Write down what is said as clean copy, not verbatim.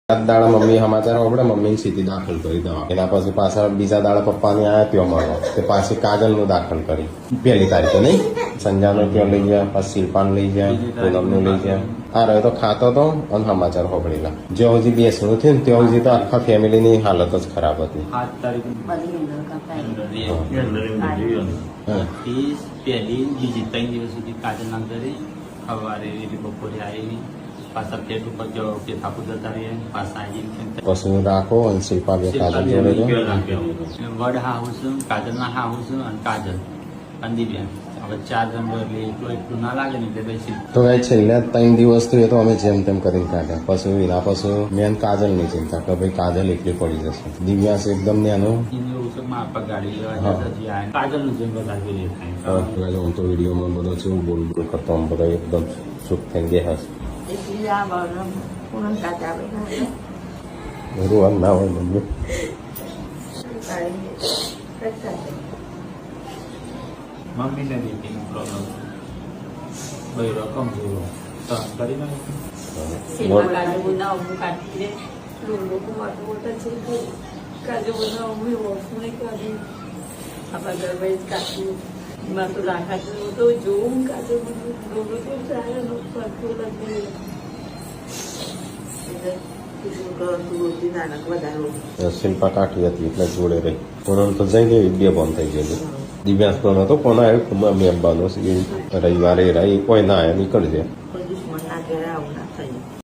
દાડા મમ્મી સમાચાર આપણે મમ્મીને સીધી દાખલ કરી દવા એના પછી પાછા બીજા દાડા પપ્પાને આયા ત્યાં મળવા તે પાછી કાજલનું દાખલ કરી 1લી તારીખે નહીં સંજાનો ત્યાં લઈ ગયા પાછી શિલ્પાને લઈ ગયા પૂનમનું લઈ ગયા આ રહ્યો તો ખાતો તો અને સમાચાર હોબળેલા જ્યાં સુધી બેસણું થયું ને ત્યાં સુધી તો આખા ફેમિલીની હાલત જ ખરાબ હતી 7 તારીખ પહેલી બીજી 3 દિવસ સુધી કાજલના ઘરે સવારે બપોરે આવી પાછા પેટ ઉપર કે થાપુ જતા રહીએ પાછા આવી પછી રાખો અને શિલ્પા બે કાજલ જોડે વડ હાઉસ કાજલના હાઉસ અને કાજલ અંદીબેન હવે 4 જણ એટલે એટલું ના લાગે ને એટલે પછી તો ભાઈ છેલ્લા 3 દિવસ તો એ તો અમે જેમ તેમ કરીને કાઢ્યા પછી એના પછી મેન કાજલની ચિંતા કે ભાઈ કાજલ એકલી પડી જશે દિવ્યાસ એકદમ નાનો એને એવું છે માપા ગાડી લેવા જતા કાજલનું જેમ વધારે થાય હું તો વિડીયોમાં બધો છે હું બોલ બોલ કરતો આમ બધા એકદમ ચૂપ થઈ ગયા હશે રૂવાન ના હોય મમ્મી મમ્મીને બીપીનો પ્રોબ્લેમ ભાઈ રકમ જોયો સહન કરી શિલ્પા કાઠી હતી એટલે જોડે રહી પૂનમ તો જઈ ગઈ 2 બંધ થઈ ગયેલી દિવ્યાસ તો નતો કોના આવ્યો મમ્મી અંબાનો રવિવારે રહી કોઈ ના આવ્યા નીકળજે